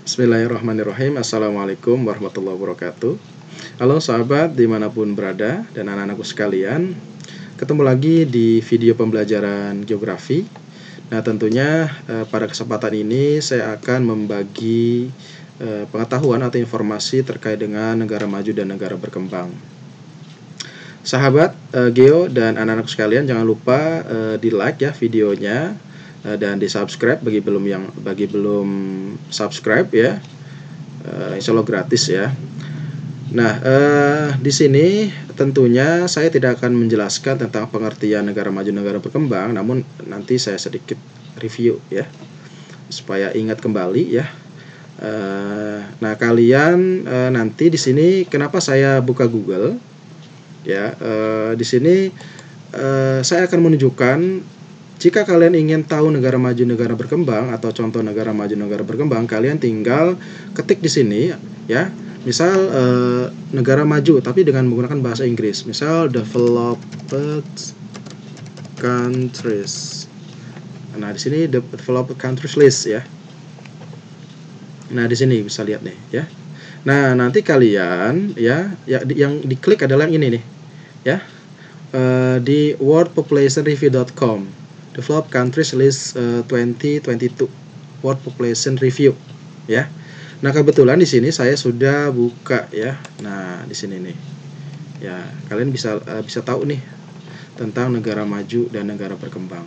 Bismillahirrahmanirrahim. Assalamualaikum warahmatullahi wabarakatuh. Halo sahabat dimanapun berada dan anak-anakku sekalian, ketemu lagi di video pembelajaran geografi. Nah tentunya pada kesempatan ini saya akan membagi pengetahuan atau informasi terkait dengan negara maju dan negara berkembang. Sahabat Geo dan anak-anak sekalian, jangan lupa di like ya videonya dan di subscribe bagi belum subscribe ya. Insya Allah gratis ya. Nah di sini tentunya saya tidak akan menjelaskan tentang pengertian negara maju negara berkembang, namun nanti saya sedikit review ya supaya ingat kembali ya. Nah kalian nanti di sini kenapa saya buka Google ya, di sini saya akan menunjukkan jika kalian ingin tahu negara maju negara berkembang atau contoh negara maju negara berkembang, kalian tinggal ketik di sini ya. Misal negara maju tapi dengan menggunakan bahasa Inggris, misal developed countries. Nah di sini developed countries list ya. Nah di sini bisa lihat nih ya. Nah nanti kalian ya yang diklik adalah yang ini nih ya, di worldpopulationreview.com developed countries list 2022 world population review ya. Nah kebetulan di sini saya sudah buka ya. Nah di sini nih ya, kalian bisa tahu nih tentang negara maju dan negara berkembang.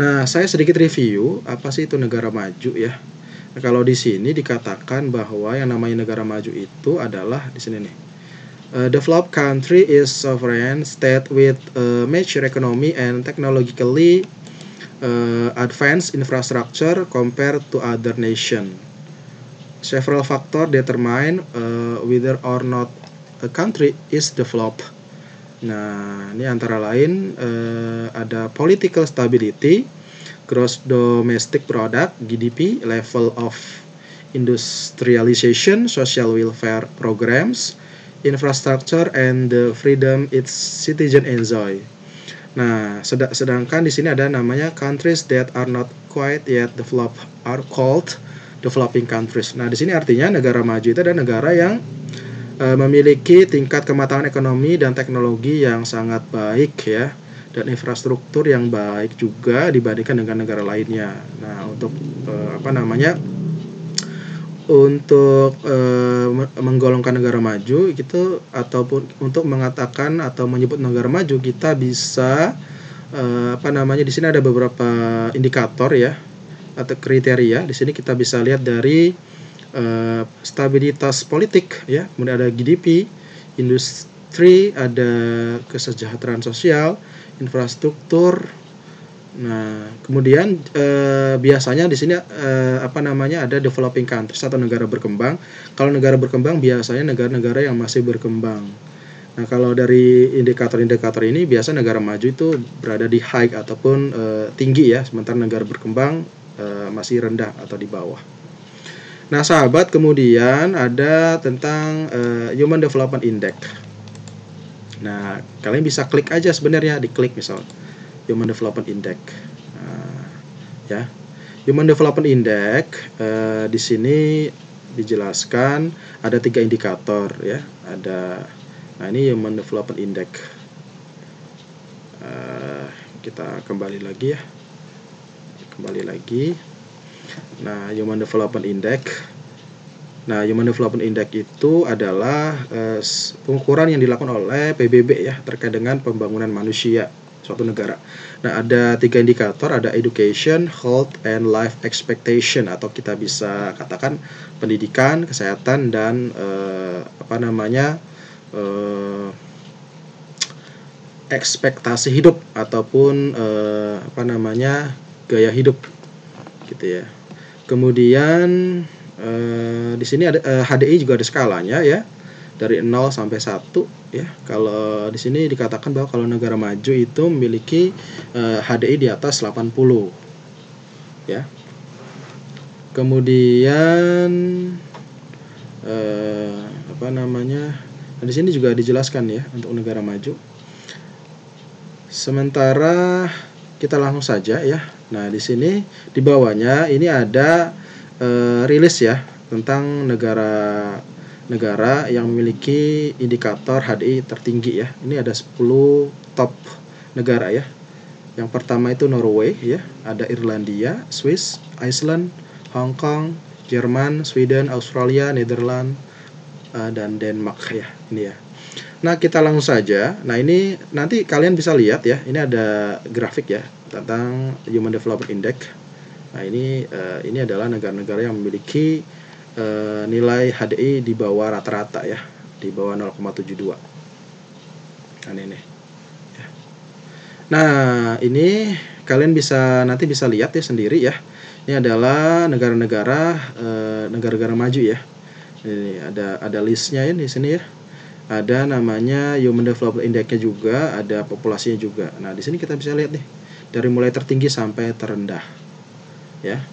Nah saya sedikit review apa sih itu negara maju ya. Nah, kalau di sini dikatakan bahwa yang namanya negara maju itu adalah di sini nih. Developed country is sovereign state with mature economy and technologically advanced infrastructure compared to other nation. Several factors determine whether or not a country is developed. Nah, ini antara lain ada political stability, gross domestic product (GDP), level of industrialization, social welfare programs, infrastructure, and the freedom its citizen enjoy. Nah, sedangkan di sini ada namanya countries that are not quite yet developed are called developing countries. Nah, di sini artinya negara maju itu adalah negara yang memiliki tingkat kematangan ekonomi dan teknologi yang sangat baik ya, dan infrastruktur yang baik juga dibandingkan dengan negara lainnya. Nah, untuk untuk menggolongkan negara maju gitu, ataupun untuk mengatakan atau menyebut negara maju, kita bisa di sini ada beberapa indikator ya atau kriteria. Di sini kita bisa lihat dari stabilitas politik ya, kemudian ada GDP, industri, ada kesejahteraan sosial, infrastruktur. Nah, kemudian biasanya di sini ada developing countries atau negara berkembang. Kalau negara berkembang biasanya negara-negara yang masih berkembang. Nah, kalau dari indikator-indikator ini biasa negara maju itu berada di high ataupun tinggi ya, sementara negara berkembang masih rendah atau di bawah. Nah, sahabat, kemudian ada tentang Human Development Index. Nah, kalian bisa klik aja sebenarnya, diklik misal Human Development Index. Ya, Human Development Index di sini dijelaskan ada 3 indikator ya. Nah ini Human Development Index. Kita kembali lagi ya. Nah, Human Development Index. Nah, Human Development Index itu adalah pengukuran yang dilakukan oleh PBB ya terkait dengan pembangunan manusia suatu negara. Nah, ada 3 indikator, ada education, health, and life expectation, atau kita bisa katakan pendidikan, kesehatan, dan ekspektasi hidup ataupun gaya hidup gitu ya. Kemudian di sini ada HDI juga ada skalanya ya, dari 0 sampai 1 ya. Kalau di sini dikatakan bahwa kalau negara maju itu memiliki HDI di atas 80 ya. Kemudian di sini juga dijelaskan ya untuk negara maju. Sementara kita langsung saja ya. Nah, di sini di bawahnya ini ada rilis ya. tentang negara yang memiliki indikator HDI tertinggi ya. Ini ada 10 top negara ya. Yang pertama itu Norway ya, ada Irlandia, Swiss, Iceland, Hong Kong, Jerman, Sweden, Australia, Netherlands, dan Denmark ya. Ini ya. Nah, kita langsung saja. Nah, ini nanti kalian bisa lihat ya. Ini ada grafik ya tentang Human Development Index. Nah, ini adalah negara-negara yang memiliki nilai HDI di bawah rata-rata ya, di bawah 0,72. Nah, ini. Ya. Nah, ini kalian nanti bisa lihat ya sendiri ya. Ini adalah negara-negara maju ya. Ini ada listnya ya di sini ya. Ada namanya Human Development Index-nya juga, ada populasinya juga. Nah, di sini kita bisa lihat nih dari mulai tertinggi sampai terendah. Ya.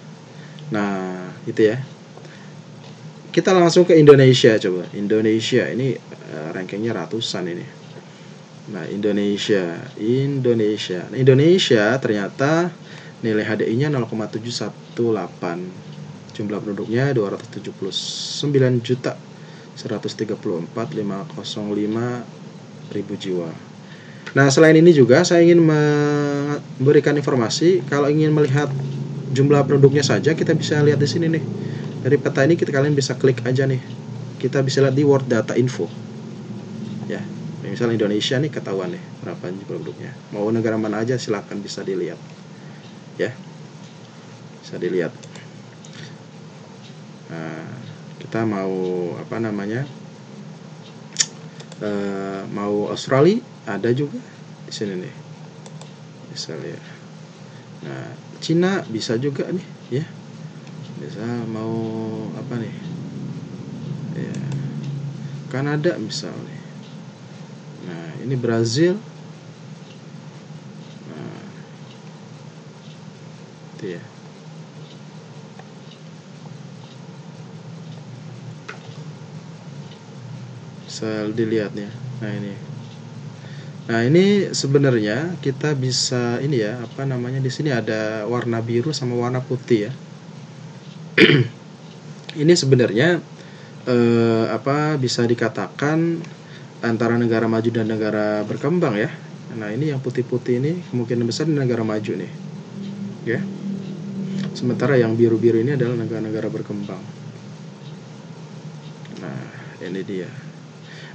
Nah, itu ya. Kita langsung ke Indonesia coba. Indonesia ini rankingnya ratusan ini. Nah, Indonesia. Nah, Indonesia ternyata nilai HDI-nya 0,718. Jumlah penduduknya 279.134.505 jiwa. Nah, selain ini juga saya ingin memberikan informasi, kalau ingin melihat jumlah penduduknya saja kita bisa lihat di sini nih. Dari peta ini kalian bisa klik aja nih. Kita bisa lihat di World Data Info. Ya. Misalnya Indonesia nih ketahuan nih berapa jumlah penduduknya. Mau negara mana aja silakan bisa dilihat. Ya. Bisa dilihat. Nah, kita mau mau Australia ada juga di sini nih. Bisa lihat. Nah, Cina bisa juga nih, ya. Bisa mau apa nih? Ya. Kanada misalnya. Nah, ini Brazil. Nah, itu ya. Bisa dilihatnya. Nah, ini sebenarnya kita bisa ini ya, di sini ada warna biru sama warna putih ya. Ini sebenarnya bisa dikatakan antara negara maju dan negara berkembang ya. Nah, ini yang putih-putih ini kemungkinan besar di negara maju nih. Ya. Sementara yang biru-biru ini adalah negara-negara berkembang. Nah, ini dia.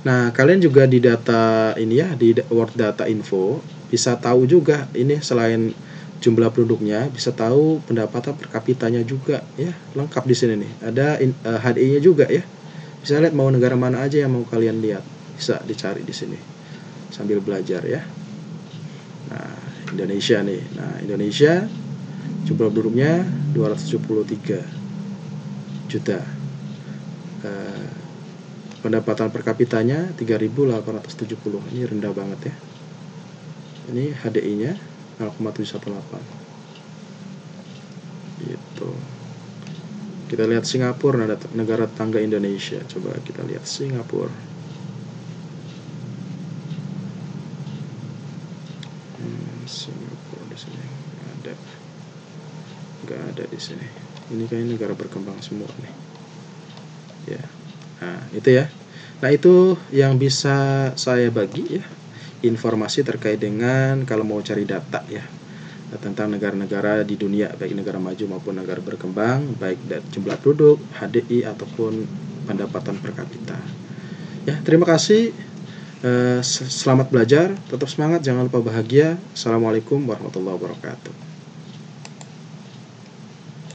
Nah, kalian juga di data ini ya, di World Data Info bisa tahu juga ini selain jumlah penduduknya, bisa tahu pendapatan per kapitanya juga ya, lengkap di sini nih. Ada HDI-nya juga ya. Bisa lihat mau negara mana aja yang mau kalian lihat, bisa dicari di sini sambil belajar ya. Nah, Indonesia nih. Nah, Indonesia jumlah penduduknya 273 juta. Pendapatan per kapitanya 3.870. Ini rendah banget ya. Ini HDI-nya 0,718. Gitu. Kita lihat Singapura, negara tetangga Indonesia. Coba kita lihat Singapura. Singapura di sini nggak ada di sini. Ini kayaknya negara berkembang semua nih. Ya. Nah, itu ya. Nah, itu yang bisa saya bagi ya, informasi terkait dengan kalau mau cari data ya, tentang negara-negara di dunia, baik negara maju maupun negara berkembang, baik dari jumlah penduduk, HDI ataupun pendapatan per kapita. Ya, terima kasih. Selamat belajar, tetap semangat, jangan lupa bahagia. Assalamualaikum warahmatullahi wabarakatuh.